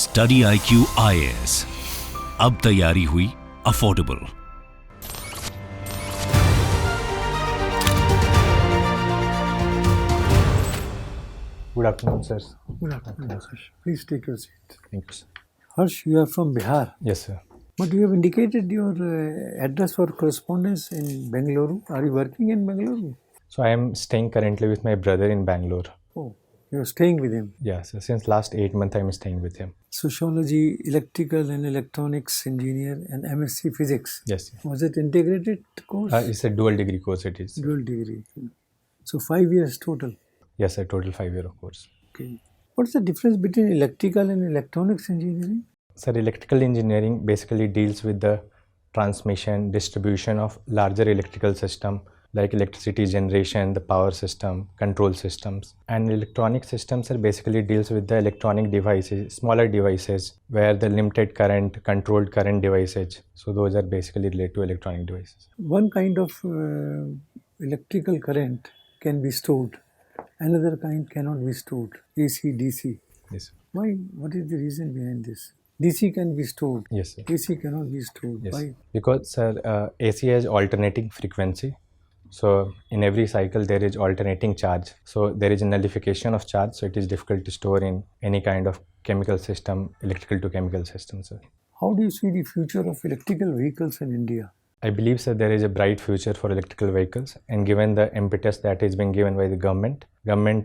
StudyIQ IAS, अब तैयारी हुई affordable. Good afternoon, sir. Good afternoon, Harsh. Please take your seat. Thank you, sir. Harsh, you are from Bihar, Yes, sir. but you have indicated your address for correspondence in Bengaluru. Are you working in Bengaluru? So I am staying currently with my brother in Bangalore. Oh, you are staying with him. Yeah, so since last 8 months I am staying with him. Sociology, Electrical and Electronics Engineer and MSc Physics. Yes, sir. Was it integrated course? It's a dual degree course it is. Dual degree. So 5 years total. Yes, sir. Total 5-year course. Okay. What's the difference between electrical and electronics engineering? Sir, electrical engineering basically deals with the transmission, distribution of larger electrical system like electricity generation, the power system, control systems. And electronic systems are basically deals with the electronic devices, smaller devices where the limited current, controlled current devices. So those are basically related to electronic devices. One kind of electrical current can be stored. Another kind cannot be stored. AC, DC. Yes. Why? What is the reason behind this? DC can be stored. Yes, sir. AC cannot be stored. Yes. Why? Because sir, AC has alternating frequency. So in every cycle there is alternating charge. So there is a nullification of charge. So it is difficult to store in any kind of chemical system, electrical to chemical system, sir. How do you see the future of electrical vehicles in India? I believe, sir, there is a bright future for electrical vehicles, and given the impetus that is being given by the government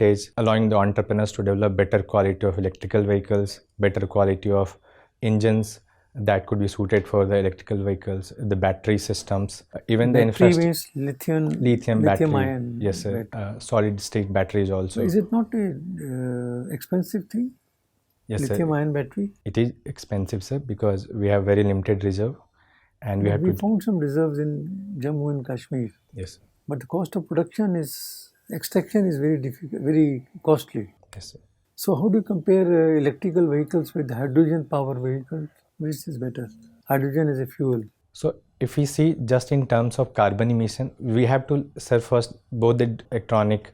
is allowing the entrepreneurs to develop better quality of electrical vehicles, better quality of engines that could be suited for the electrical vehicles, the battery systems, even the infrastructure. Lithium battery. Ion. Yes, sir. Solid state batteries also. So is it not a expensive thing? Yes, lithium sir. ion battery? It is expensive, sir, because we have very limited reserve. And we found some reserves in Jammu and Kashmir. Yes. But the cost of extraction is very difficult, very costly. Yes, sir. So how do you compare electrical vehicles with hydrogen power vehicles? Which is better? Hydrogen is a fuel. So if we see just in terms of carbon emission, we have to serve first both the electronic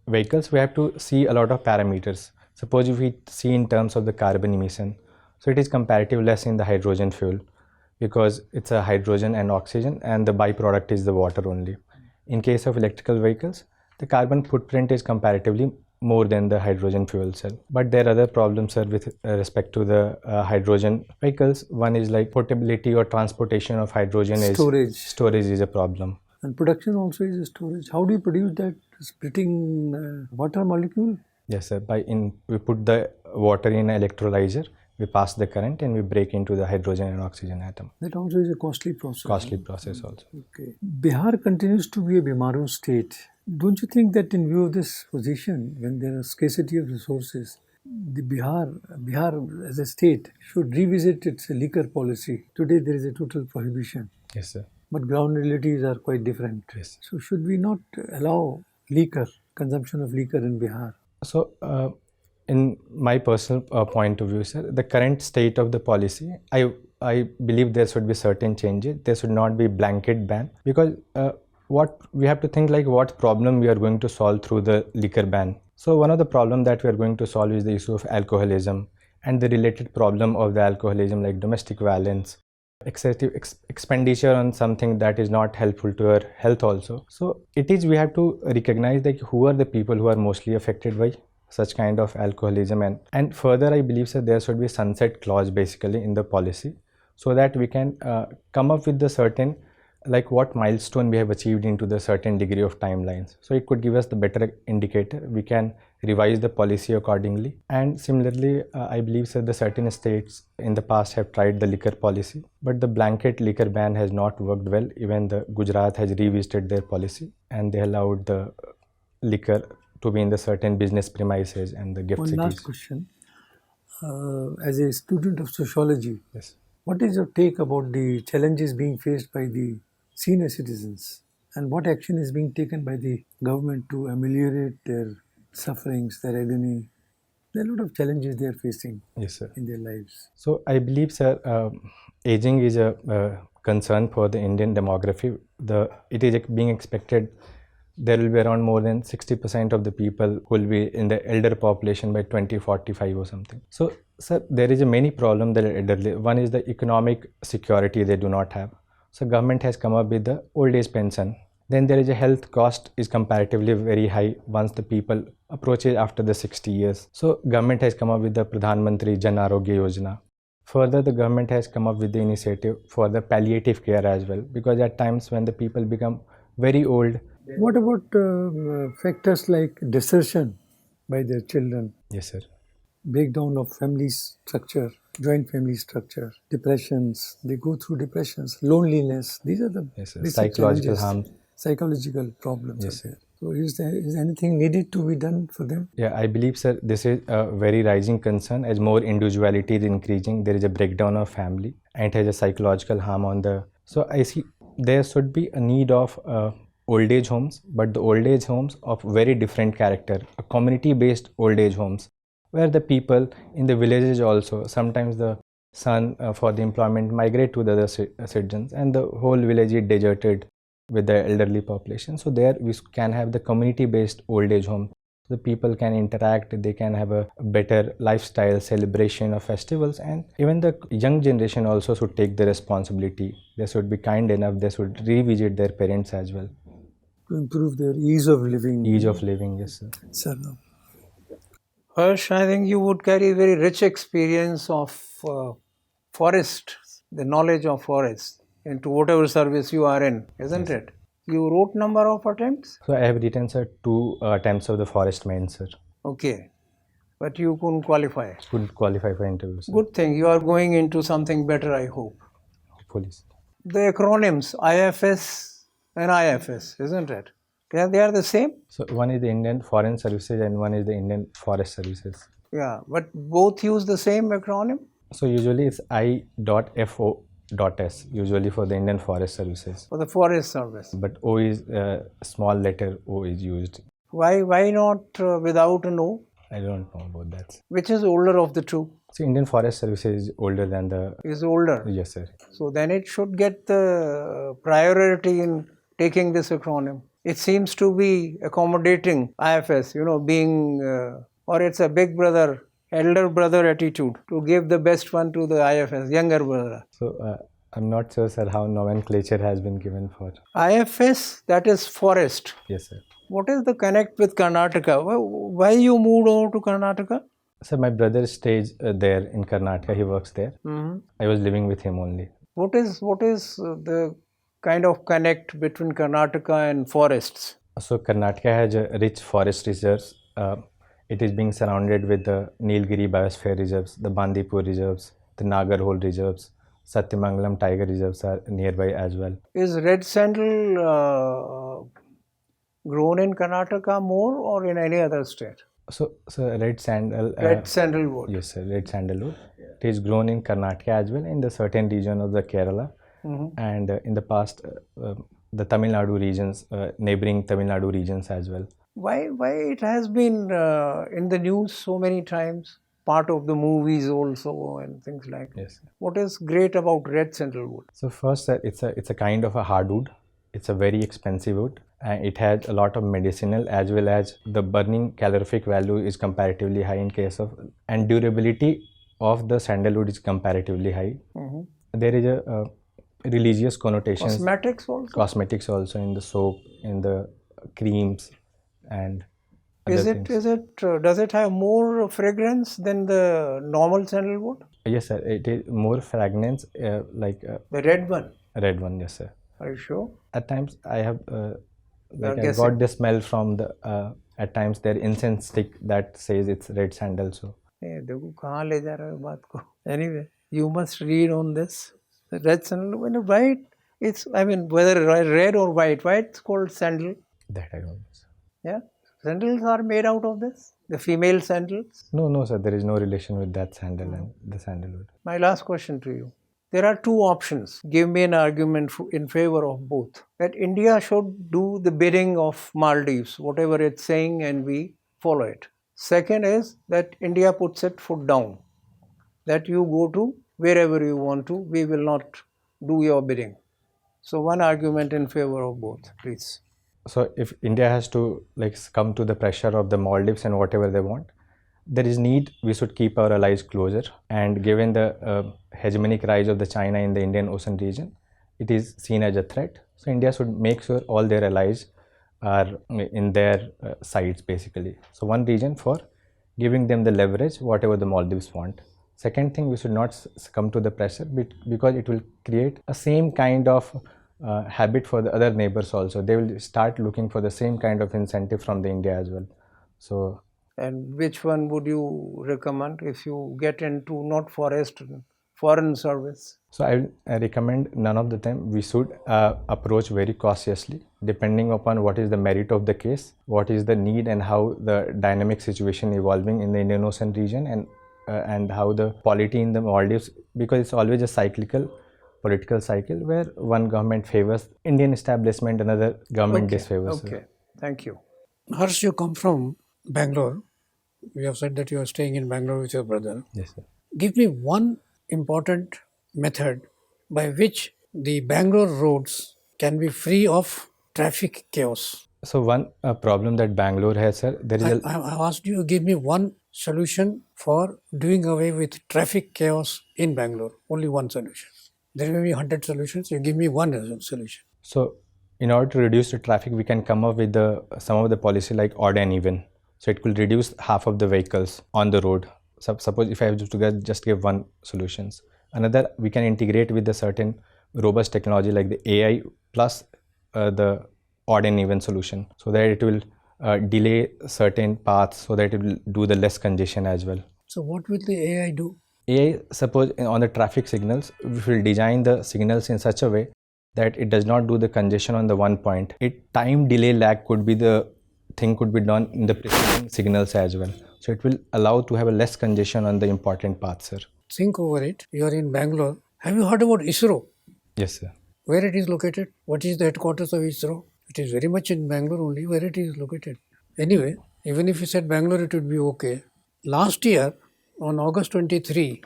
vehicles. We have to see a lot of parameters. Suppose if we see in terms of the carbon emission, so it is comparatively less in the hydrogen fuel, because it's a hydrogen and oxygen and the byproduct is the water only. In case of electrical vehicles, the carbon footprint is comparatively more than the hydrogen fuel cell. But there are other problems, sir, with respect to the hydrogen vehicles. One is like portability or transportation of hydrogen. Storage is a problem. And production also is a storage. How do you produce that? Splitting water molecule? Yes, sir. We put the water in an electrolyzer. We pass the current and we break into the hydrogen and oxygen atom. That also is a costly process. Costly process also. Okay. Bihar continues to be a Bimaru state. Don't you think that in view of this position, when there is scarcity of resources, the Bihar as a state should revisit its liquor policy? Today there is a total prohibition. Yes, sir. But ground realities are quite different. Yes. So should we not allow consumption of liquor in Bihar? So, in my personal point of view, sir, the current state of the policy, I believe there should be certain changes. There should not be blanket ban, because what we have to think like what problem we are going to solve through the liquor ban. So one of the problem that we are going to solve is the issue of alcoholism and the related problem of the alcoholism like domestic violence, excessive expenditure on something that is not helpful to our health also. So we have to recognize like who are the people who are mostly affected by such kind of alcoholism, and further I believe, sir, there should be sunset clause basically in the policy, so that we can come up with the certain like what milestone we have achieved into the certain degree of timelines. So it could give us the better indicator. We can revise the policy accordingly. And similarly, I believe, sir, the certain states in the past have tried the liquor policy, but the blanket liquor ban has not worked well. Even the Gujarat has revisited their policy and they allowed the liquor to be in the certain business premises and the gift cities. One last question. As a student of sociology, yes, what is your take about the challenges being faced by the senior citizens, and what action is being taken by the government to ameliorate their sufferings, their agony? There are a lot of challenges they are facing, yes, sir, in their lives. So I believe, sir, aging is a concern for the Indian demography. It is being expected there will be around more than 60% of the people who will be in the elder population by 2045 or something. So, sir, there is a many problem that are elderly. One is the economic security they do not have. So, government has come up with the old age pension. Then there is a health cost is comparatively very high once the people approaches after the 60 years. So, government has come up with the Pradhan Mantri Jan Arogya Yojana. Further, the government has come up with the initiative for the palliative care as well, because at times when the people become very old. What about factors like desertion by their children, Yes, sir. breakdown of family structure, joint family structure, depressions? They go through depressions, loneliness. These are the basic Psychological challenges. harm. Psychological problems Yes, are there. So, is anything needed to be done for them? Yeah, I believe, sir, this is a very rising concern. As more individuality is increasing, there is a breakdown of family and it has a psychological harm on the. So I see there should be a need of old age homes, but the old age homes of very different character, a community-based old age homes, where the people in the villages also, sometimes the son for the employment migrate to the other citizens, and the whole village is deserted with the elderly population. So there we can have the community-based old age home. The people can interact, they can have a better lifestyle, celebration of festivals, and even the young generation also should take the responsibility. They should be kind enough, they should revisit their parents as well. To improve their ease of living. Ease of living, yes, sir. Sir, Harsh, I think you would carry very rich experience of forest, the knowledge of forest, into whatever service you are in, isn't it? You wrote number of attempts? So I have written, sir, 2 attempts of the forest main, sir. Okay. But you couldn't qualify. Couldn't qualify for interview, sir. Good thing. You are going into something better, I hope. Hopefully, sir. The acronyms IFS and IFS, isn't it? They are the same? So one is the Indian Foreign Services and one is the Indian Forest Services. Yeah, but both use the same acronym? So usually it's I.FO.S, usually for the Indian Forest Services. For the Forest Service. But O is small letter O is used. Why not without an O? I don't know about that. Which is older of the two? So Indian Forest Services is older than the. Is older. Yes, sir. So then it should get the priority in taking this acronym. It seems to be accommodating IFS, being, or it's a big brother, elder brother attitude to give the best one to the IFS, younger brother. So I'm not sure, sir, how nomenclature has been given for. IFS, that is forest. Yes, sir. What is the connect with Karnataka? Why you moved over to Karnataka? Sir, my brother stays there in Karnataka. He works there. Mm-hmm. I was living with him only. What is the kind of connect between Karnataka and forests? So Karnataka has a rich forest reserves. It is being surrounded with the Nilgiri Biosphere Reserves, the Bandipur Reserves, the Nagarhole Reserves, Satyamangalam Tiger Reserves are nearby as well. Is red sandal grown in Karnataka more or in any other state? So red sandal. Red sandalwood. Yes, sir, red sandalwood. It is grown in Karnataka as well, in the certain region of the Kerala. Mm-hmm. And in the past, the Tamil Nadu regions, neighboring Tamil Nadu regions as well. Why it has been in the news so many times, part of the movies also and things like that. Yes. What is great about red sandalwood? So first, it's a kind of a hardwood. It's a very expensive wood, and it has a lot of medicinal as well as the burning calorific value is comparatively high in case of, and durability of the sandalwood is comparatively high. Mm-hmm. There is a religious connotations. Cosmetics also in the soap, in the creams, and does it have more fragrance than the normal sandalwood? Yes, sir. It is more fragrance the red one. Red one, yes, sir. Are you sure? At times I have I got the smell from the at times there incense stick that says it's red sandal. So anyway, you must read on this. The red sandal, when white, whether red or white, why it's called sandal? That I don't know. Yeah, sandals are made out of this. The female sandals. No, sir. There is no relation with that sandal and the sandalwood. My last question to you. There are two options. Give me an argument in favor of both. That India should do the bidding of Maldives, whatever it's saying, and we follow it. Second is that India puts its foot down. That you go to wherever you want to, we will not do your bidding. So one argument in favor of both, please. So if India has to like succumb to the pressure of the Maldives and whatever they want, there is need we should keep our allies closer. And given the hegemonic rise of the China in the Indian Ocean region, it is seen as a threat. So India should make sure all their allies are in their sides basically. So one reason for giving them the leverage, whatever the Maldives want. Second thing, we should not succumb to the pressure because it will create a same kind of habit for the other neighbors also. They will start looking for the same kind of incentive from the India as well. So. And which one would you recommend if you get into not forest, foreign service? So I recommend none of the time. We should approach very cautiously, depending upon what is the merit of the case, what is the need, and how the dynamic situation evolving in the Indian Ocean region, and how the polity in the Maldives, because it's always a cyclical political cycle where one government favors Indian establishment, another government disfavors. Okay, thank you. Harsh, you come from Bangalore. You have said that you are staying in Bangalore with your brother. Yes, sir. Give me one important method by which the Bangalore roads can be free of traffic chaos. So one problem that Bangalore has, sir, there is I asked you to give me one solution for doing away with traffic chaos in Bangalore. Only one solution. There may be 100 solutions. You give me one solution. So in order to reduce the traffic, we can come up with some of the policy like odd and even. So it will reduce half of the vehicles on the road. Suppose if I have to just give one solutions. Another, we can integrate with a certain robust technology like the AI plus the odd and even solution, so that it will delay certain paths, so that it will do the less congestion as well. So what will the AI do? AI, suppose on the traffic signals, we will design the signals in such a way that it does not do the congestion on the one point. Time delay lag could be the thing could be done in the preceding signals as well. So it will allow to have a less congestion on the important paths, sir. Think over it. You are in Bangalore. Have you heard about ISRO? Yes, sir. Where it is located? What is the headquarters of ISRO? It is very much in Bangalore only, where it is located. Anyway, even if you said Bangalore, it would be okay. Last year, on August 23,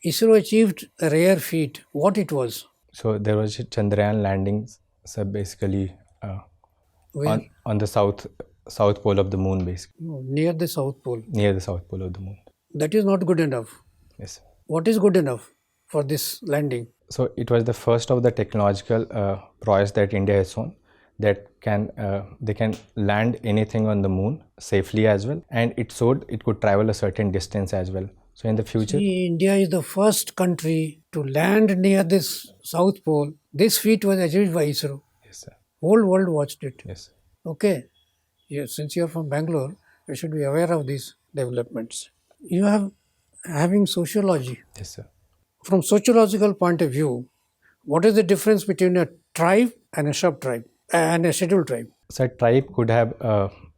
ISRO achieved a rare feat. What it was? So there was a Chandrayaan landing, so basically on the south pole of the moon, basically. No, near the South Pole. Near the south pole of the moon. That is not good enough. Yes, sir. What is good enough for this landing? So it was the first of the technological prowess that India has shown, that they can land anything on the moon safely as well, and it showed it could travel a certain distance as well. So in the future, India is the first country to land near this South Pole. This feat was achieved by ISRO. yes, sir. Whole world watched it. Yes, sir. Okay. Yes, since you are from Bangalore, you should be aware of these developments. You have having sociology. Yes, sir. From sociological point of view, what is the difference between a tribe and a sub-tribe and a scheduled tribe? So a tribe could have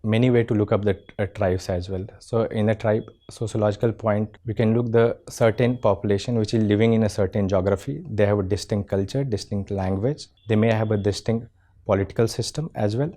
many ways to look up the tribes as well. So in a tribe sociological point, we can look the certain population which is living in a certain geography. They have a distinct culture, distinct language. They may have a distinct political system as well,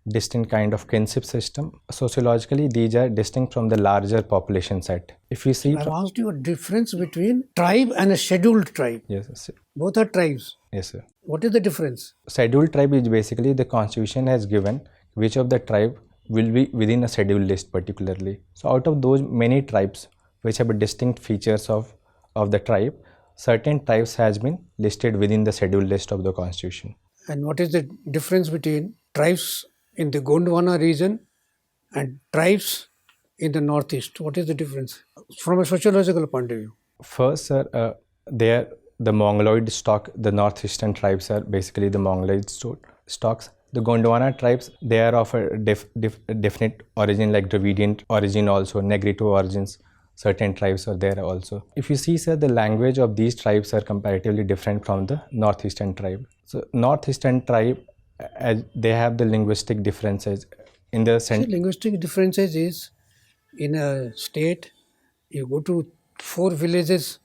distinct kind of kinship system. Sociologically, these are distinct from the larger population set. If we see, I've asked you a difference between tribe and a scheduled tribe. yes, sir. Both are tribes. Yes, sir. What is the difference? Scheduled tribe is basically the constitution has given which of the tribe will be within a scheduled list particularly. So out of those many tribes which have a distinct features of the tribe, certain tribes has been listed within the scheduled list of the constitution. And what is the difference between tribes in the Gondwana region and tribes in the northeast? What is the difference from a sociological point of view? First, sir, the Mongoloid stock, the northeastern tribes are basically the Mongoloid stocks. The Gondwana tribes, they are of a definite origin, like Dravidian origin also, Negrito origins. Certain tribes are there also. If you see, sir, the language of these tribes are comparatively different from the northeastern tribe. So northeastern tribe, they have the linguistic differences in the linguistic differences is in a state, you go to 4 villages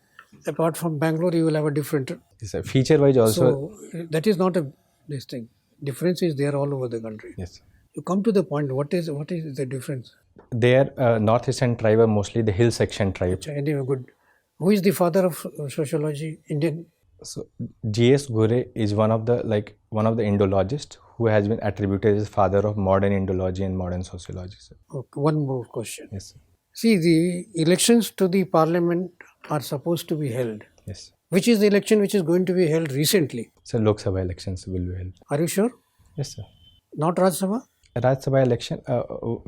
apart from Bangalore, you will have a different. Yes, feature wise also. So that is not this thing. Difference is there all over the country. Yes. You come to the point. What is the difference? Their northeastern tribe are mostly the hill section tribe. Anyway, good. Who is the father of sociology? Indian. So G.S. Ghurye is one of the Indologists who has been attributed as father of modern Indology and modern sociology, sir. Okay, one more question. Yes, sir. See, the elections to the parliament are supposed to be held. Yes. Which is the election which is going to be held recently? So Lok Sabha elections will be held. Are you sure? Yes, sir. Not Raj Sabha? Raj Sabha election,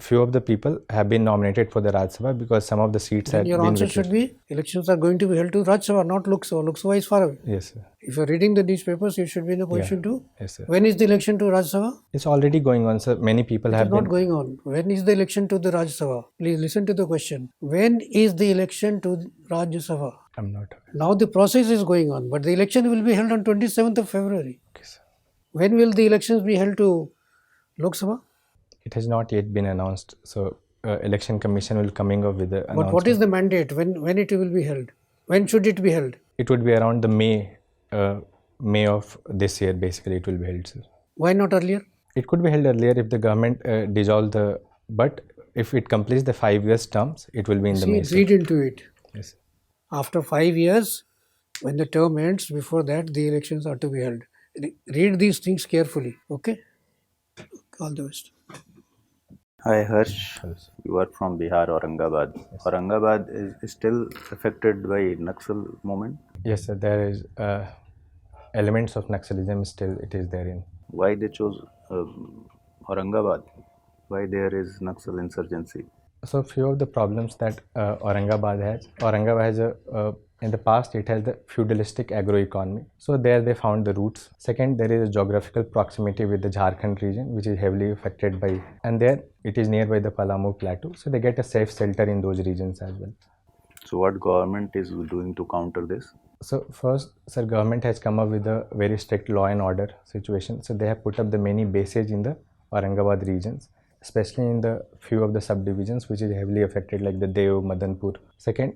few of the people have been nominated for the Raj Sabha because some of the seats Then have your been answer vacated. should be elections are going to be held to Raj Sabha, not Lok Sabha. Lok Sabha is far away. Yes, sir. If you are reading the newspapers, you should be in a position to. Yes, sir. When is the election to Raj Sabha? It's already going on, sir. Many people It have is not been. going on. When is the election to the Raj Sabha? Please listen to the question. When is the election to Raj Sabha? I'm not aware. Now the process is going on, but the election will be held on 27th of February. Okay, sir. When will the elections be held to Lok Sabha? It has not yet been announced. So election commission will coming up with the announcement. But what is the mandate? When it will be held? When should it be held? It would be around the May of this year. Basically, it will be held, sir. Why not earlier? It could be held earlier if the government dissolve the. But if it completes the 5 years terms, it will be in the May. See, read into it. Yes, sir. After 5 years, when the term ends, before that the elections are to be held. Read these things carefully. Okay? All the best. Hi Harsh, you are from Bihar, Aurangabad. Aurangabad is still affected by Naxal movement. Yes, sir. There is elements of Naxalism still. It is therein. Why they chose Aurangabad? Why there is Naxal insurgency? So few of the problems that Aurangabad has in the past it has the feudalistic agroeconomy. So there they found the roots. Second, there is a geographical proximity with the Jharkhand region, which is heavily affected by, and there it is nearby the Palamu plateau. So they get a safe shelter in those regions as well. So what government is doing to counter this? So first, sir, government has come up with a very strict law and order situation. So they have put up the many bases in the Aurangabad regions, especially in the few of the subdivisions which is heavily affected, like the Dev, Madanpur. Second,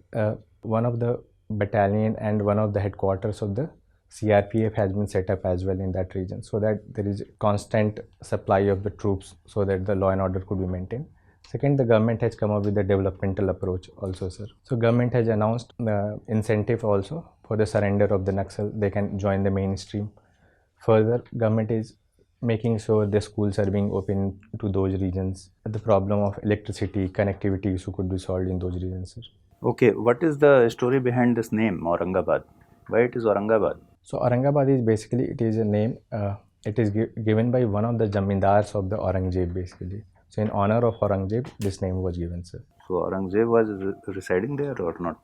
one of the battalion and one of the headquarters of the CRPF has been set up as well in that region, so that there is constant supply of the troops so that the law and order could be maintained. Second, the government has come up with a developmental approach also, sir. So government has announced the incentive also for the surrender of the Naxal. They can join the mainstream. Further, government is making sure the schools are being open to those regions. The problem of electricity, connectivity issue could be solved in those regions, sir. Okay, what is the story behind this name, Aurangabad? Why it is Aurangabad? So Aurangabad is basically, it is a name, it is given by one of the Jamindars of the Aurangzeb basically. So in honor of Aurangzeb, this name was given, sir. So Aurangzeb was residing there or not?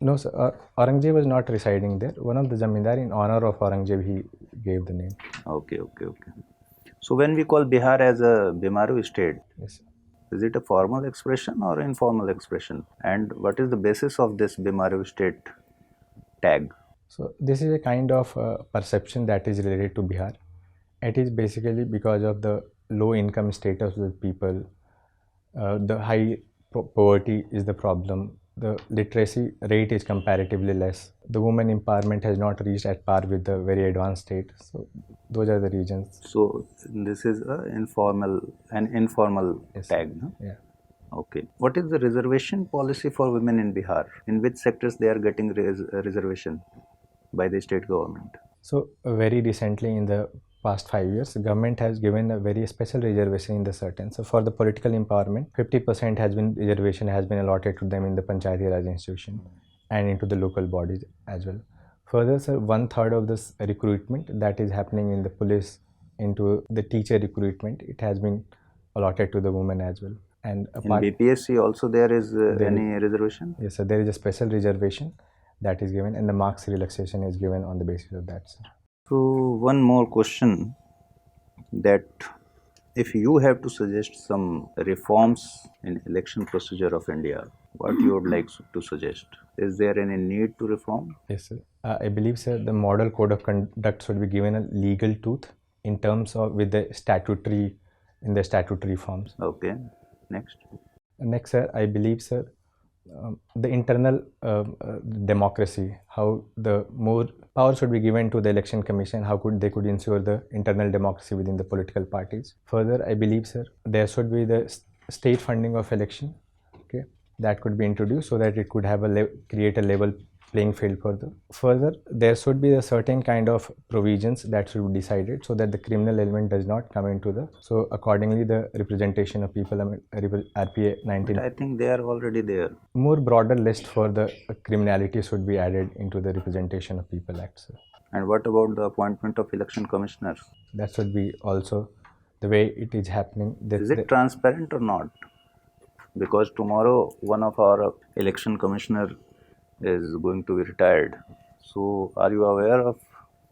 No, sir, Aurangzeb was not residing there. One of the Jamindar, in honor of Aurangzeb, he gave the name. Okay. So when we call Bihar as a Bimaru state, Yes, sir. is it a formal expression or informal expression? And what is the basis of this Bimaru state tag? So this is a kind of perception that is related to Bihar. It is basically because of the low income status of the people. The high poverty is the problem. The literacy rate is comparatively less. The women empowerment has not reached at par with the very advanced state. So those are the reasons. So this is an informal Yes. tag. No? Yeah. Okay. What is the reservation policy for women in Bihar? In which sectors they are getting reservation by the state government? So very recently, in the past 5 years, the government has given a very special reservation in the certain. So for the political empowerment, 50% reservation has been allotted to them in the Panchayati Raj institution and into the local bodies as well. Further, sir, 1/3 of this recruitment that is happening in the police, into the teacher recruitment, it has been allotted to the women as well. And In BPSC also there is any reservation? Yes, sir, there is a special reservation that is given, and the marks relaxation is given on the basis of that, sir. So one more question, that if you have to suggest some reforms in election procedure of India, what you would like to suggest? Is there any need to reform? Yes, sir. I believe, sir, the model code of conduct should be given a legal tooth in terms of with the statutory forms. Okay. Next. Next, sir, I believe, sir, the internal democracy, how the more power should be given to the election commission, how they could ensure the internal democracy within the political parties. Further, I believe, sir, there should be the state funding of election, okay, that could be introduced so that it could have create a level playing field further. Further, there should be a certain kind of provisions that should be decided so that the criminal element does not come into the. So accordingly, the representation of people, RPA 19. But I think they are already there. More broader list for the criminality should be added into the Representation of People Act, sir. And what about the appointment of election commissioner? That should be also the way it is happening. Is it transparent or not? Because tomorrow one of our election commissioner is going to be retired. So are you aware of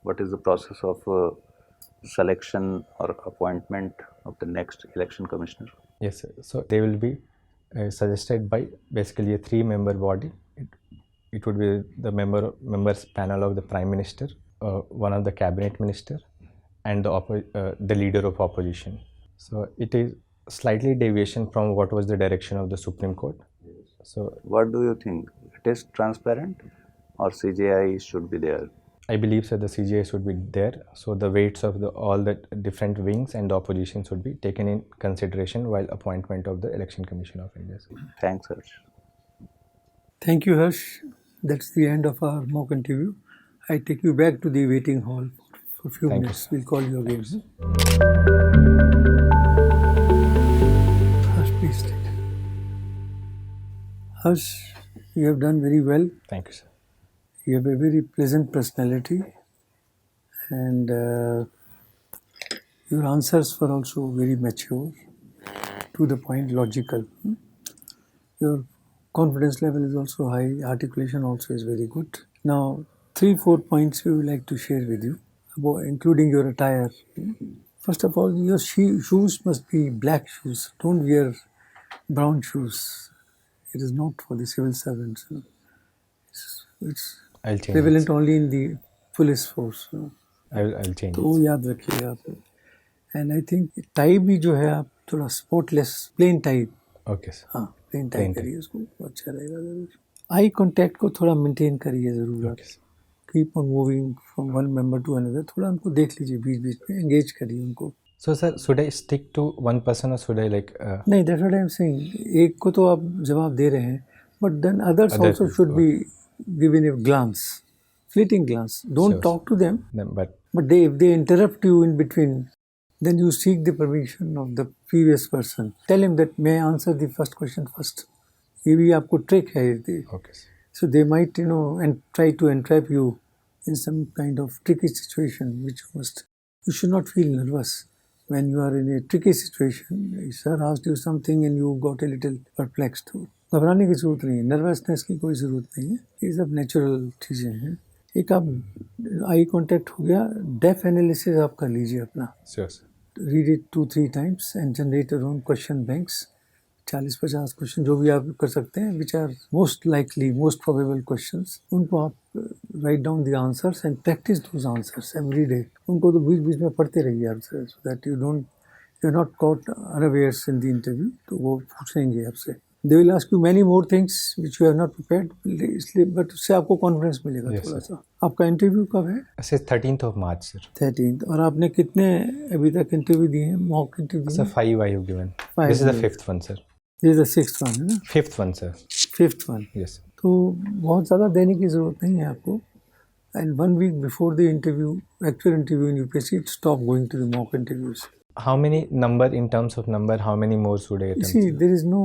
what is the process of selection or appointment of the next election commissioner? Yes, sir. So they will be suggested by basically a 3-member body. It would be the members panel of the Prime Minister, one of the cabinet minister, and the leader of opposition. So it is slightly deviation from what was the direction of the Supreme Court. So what do you think? It is transparent or CJI should be there? I believe so the CJI should be there. So the weights of all the different wings and the opposition should be taken in consideration while appointment of the Election Commission of India. Thanks, Harsh. Thank you, Harsh. That's the end of our mock interview. I take you back to the waiting hall for a few minutes. We'll call you again. Harsh, please take it. Harsh, you have done very well. Thank you, sir. You have a very pleasant personality, and your answers were also very mature, to the point, logical. Your confidence level is also high, articulation also is very good. Now, 3-4 points we would like to share with you, including your attire. First of all, your shoes must be black shoes. Don't wear brown shoes. It is not for the civil servants. It's prevalent only in the police force. I'll change तो वो याद रखिएगा आप. And I think tie भी जो है आप थोड़ा spotless plain tie. Okay, sir. हाँ, प्लेन टाई करिए उसको, अच्छा रहेगा जरूर. आई कांटेक्ट को थोड़ा मेंटेन करिए जरूर आप. Keep on moving from one member to another. थोड़ा उनको देख लीजिए बीच बीच में, एंगेज करिए उनको. So sir, should I stick to one person or should I like? नहीं, that's what I'm saying. एक को तो आप जवाब दे रहे हैं, but then others also should be given a glance, fleeting glance. Don't talk to them. But if they interrupt you in between, then you seek the permission of the previous person. Tell him that may I answer the first question first. ये भी आपको trick है. Okay. So they might, and try to entrap you in some kind of tricky situation, which you should not feel nervous. When you are in a tricky situation, sir asked you something and you got a little perplexed. घबराने की जरूरत नहीं है, nervousness की कोई ज़रूरत नहीं है, ये सब नेचुरल चीज़ें हैं. एक आप आई कांटेक्ट हो गया, डेफ एनालिसिस आप कर लीजिए अपना. Read it 2-3 times and generate your own question banks. 40-50 question जो भी आप कर सकते हैं, which are most likely, most probable questions, उनको आप write down the answers and practise those answers every day. उनको तो बीच बीच में पढ़ते रहिए आपसे, so that you are not caught unawares in the interview. तो वो पूछेंगे आपसे. They will ask you many more things which you have not prepared, इसलिए but उससे आपको कॉन्फिडेंस मिलेगा थोड़ा सा. आपका इंटरव्यू कब है? 13th of March, sir. 13th. और आपने कितने अभी तक इंटरव्यू दिए हैं, mock interview? Sir, 5 I have given. This is the 5th one, sir. This is the 6th one, है ना? 5th one, sir. 5th one. Yes. तो बहुत ज़्यादा देने की ज़रूरत नहीं है आपको. And 1 week before the interview, actual interview in UPSC, stop going to the mock interviews. How many number, in terms of number, how many more should I attempt? You see, there is no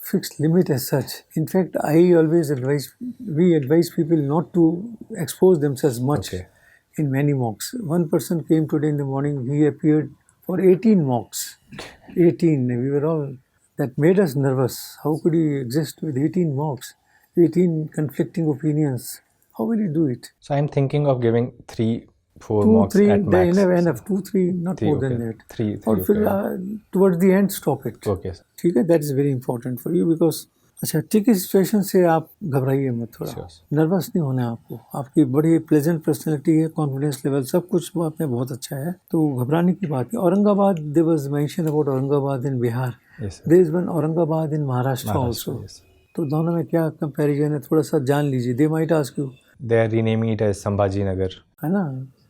fixed limit as such. In fact, we advise people not to expose themselves much in many mocks. One person came today in the morning, he appeared for 18 mocks. 18, we were all, that made us nervous. How could he exist with 18 mocks, 18 conflicting opinions? How will he do it? So I'm thinking of giving 3-4 mocks 2-3 at max. enough. 2-3, not 3, more than that. 3 और फिर towards the end stop it. Okay, sir. ठीक है, that is very important for you because अच्छा tricky situation से आप घबराइए मत थोड़ा. नर्वस नहीं होना है आपको. आपकी बड़ी प्लेजेंट पर्सनैलिटी है, कॉन्फिडेंस लेवल सब कुछ वो आपने बहुत अच्छा है, तो घबराने की बात है. Aurangabad, there was mention about Aurangabad in Bihar. Yes, sir. There is one Aurangabad in Maharashtra also. Yes. तो दोनों में क्या कंपैरिजन है, थोड़ा सा जान लीजिए. They might ask you. They are renaming it as Sambhaji Nagar. है ना,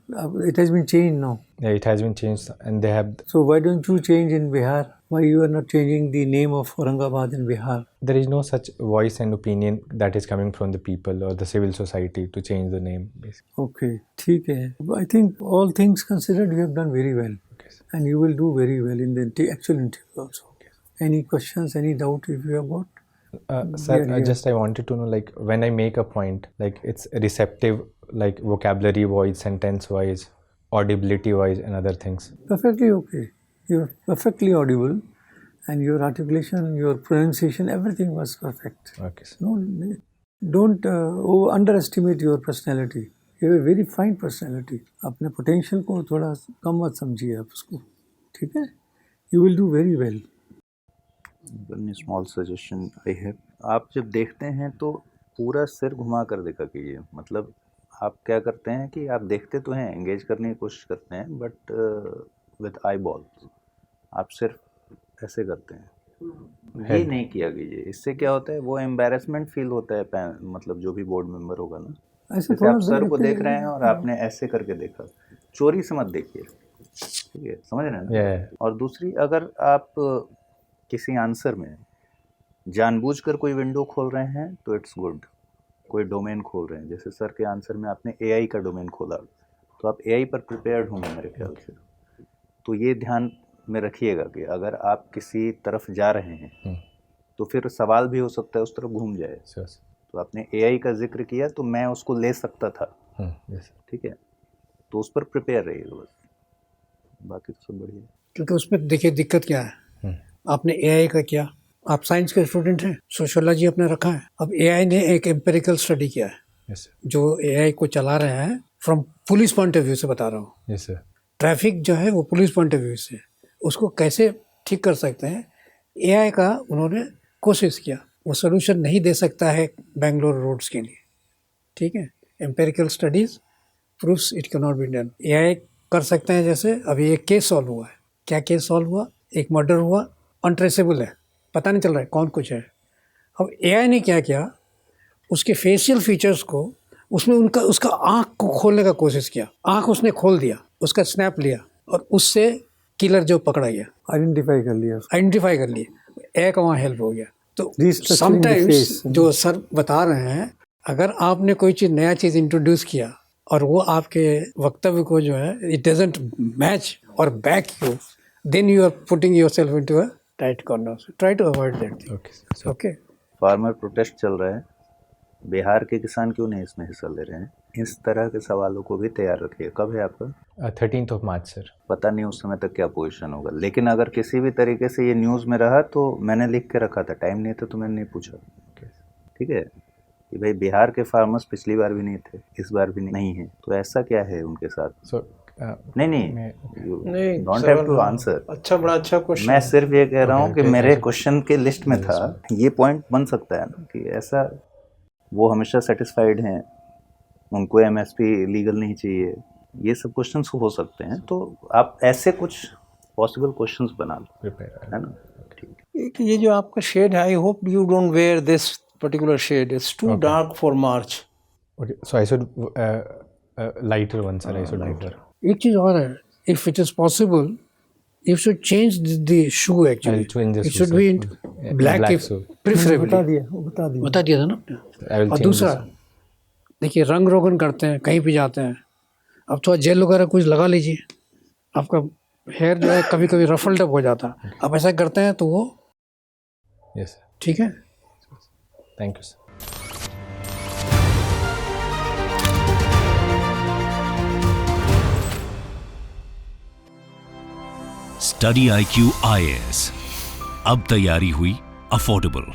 It has been changed now. Yeah, it has been changed, and they have. So why don't you change in Bihar? Why you are not changing the name of Aurangabad in Bihar? There is no such voice and opinion that is coming from the people or the civil society to change the name, basically. Okay, ठीक है. I think all things considered, you have done very well, Okay, sir. and you will do very well in the actual interview also. Okay. Any questions? Any doubt if you have got? Sir, Yeah. just I wanted to know, like, when I make a point, like, it's receptive, like vocabulary wise, sentence wise, audibility wise, and other things. Perfectly okay. You're perfectly audible, and your articulation, your pronunciation, everything was perfect. Okay, sir. No, don't underestimate your personality. You have a very fine personality. अपने potential को थोड़ा कम मत समझिए आप उसको, ठीक है? You will do very well. One small suggestion I have. आप जब देखते हैं तो पूरा सिर घुमा कर देखा कीजिए. मतलब आप क्या करते हैं कि आप देखते तो हैं, एंगेज करने की कोशिश करते हैं, बट विद आई बॉल्स आप सिर्फ ऐसे करते हैं. ये नहीं किया कीजिए. इससे क्या होता है, वो एम्बैरेसमेंट फील होता है. मतलब जो भी बोर्ड मेंबर होगा ना, ऐसे जैसे आप सर को देख रहे हैं और आपने ऐसे करके देखा, चोरी से मत देखिए. ठीक है, समझ रहे हैं ना? और दूसरी, अगर आप किसी आंसर में जानबूझकर कोई विंडो खोल रहे हैं तो इट्स गुड. कोई डोमेन खोल रहे हैं, जैसे सर के आंसर में आपने एआई का डोमेन खोला, तो आप एआई पर प्रिपेयर्ड होंगे मेरे ख्याल से. तो ये ध्यान में रखिएगा कि अगर आप किसी तरफ जा रहे हैं तो फिर सवाल भी हो सकता है उस तरफ घूम जाए. तो आपने एआई का जिक्र किया तो मैं उसको ले सकता था. ठीक है, तो उस पर प्रिपेयर रहिएगा बस. बाकी तो सब बढ़िया. क्योंकि उसमें देखिए दिक्कत क्या है. आपने एआई का किया, आप साइंस के स्टूडेंट हैं, सोशियोलॉजी आपने रखा है. अब एआई ने एक एम्पेरिकल स्टडी किया है. जो एआई को चला रहे हैं from police point of view से बता रहा हूँ. ट्रैफिक जो है वो पुलिस पॉइंट ऑफ व्यू से, उसको कैसे ठीक कर सकते हैं, एआई का उन्होंने कोशिश किया. वो सोल्यूशन नहीं दे सकता है बेंगलुरु रोड्स के लिए. ठीक है, empirical studies proves it can not be done. AI कर सकते हैं. जैसे अभी एक केस सॉल्व हुआ है. क्या केस सॉल्व हुआ? एक मर्डर हुआ, अनट्रेसेबल है, पता नहीं चल रहा है कौन कुछ है. अब एआई ने क्या किया, उसके फेशियल फीचर्स को, उसमें उसका आँख को खोलने का कोशिश किया. आँख उसने खोल दिया, उसका स्नैप लिया और उससे किलर जो पकड़ा गया, आइडेंटिफाई कर लिया. एआई का वहाँ हेल्प हो गया. तो समटाइम्स जो सर बता रहे हैं, अगर आपने कोई चीज़ नया चीज़ इंट्रोड्यूस किया और वो आपके वक्तव्य को जो है इट डजंट मैच और back you, then you are putting yourself into a tight corner. So try to avoid that thing. Okay. Farmer protest चल रहा है. बिहार के किसान क्यों नहीं इसमें हिस्सा ले रहे हैं? इस तरह के सवालों को भी तैयार रखिए. कब है आपका? 13 मार्च सर. पता नहीं उस समय तक क्या पोजीशन होगा, लेकिन अगर किसी भी तरीके से ये न्यूज़ में रहा तो मैंने लिख के रखा था. टाइम नहीं था तो मैंने नहीं पूछा. ठीक है, कि भाई बिहार के फार्मर्स पिछली बार भी नहीं थे, इस बार भी नहीं है, तो ऐसा क्या है उनके साथ? नहीं, डोंट हैव टू आंसर. अच्छा, बड़ा अच्छा क्वेश्चन. मैं सिर्फ ये कह रहा हूँ कि मेरे क्वेश्चन के लिस्ट में था. ये पॉइंट बन सकता है ना कि ऐसा वो हमेशा सेटिस्फाइड हैं, उनको एमएसपी लीगल नहीं चाहिए, ये सब क्वेश्चंस हो सकते हैं. तो आप ऐसे कुछ पॉसिबल क्वेश्चंस बना लो, है ना? ठीक. ये जो आपका शेड है, I hope you don't wear this particular shade. It's too dark for March. So I should lighter one sir. I should lighter. एक चीज और है, if it is possible you should change the shoe. Actually it should be black if preferable. बता दिया था ना आपने. और दूसरा देखिए, रंग रोगन करते हैं, कहीं भी जाते हैं, अब थोड़ा जेल वगैरह कुछ लगा लीजिए. आपका हेयर जो है कभी कभी रफल्ड अप हो जाता है. आप ऐसा करते हैं तो वो ठीक है. Thank you sir. StudyIQ IAS. अब तैयारी हुई अफोर्डेबल.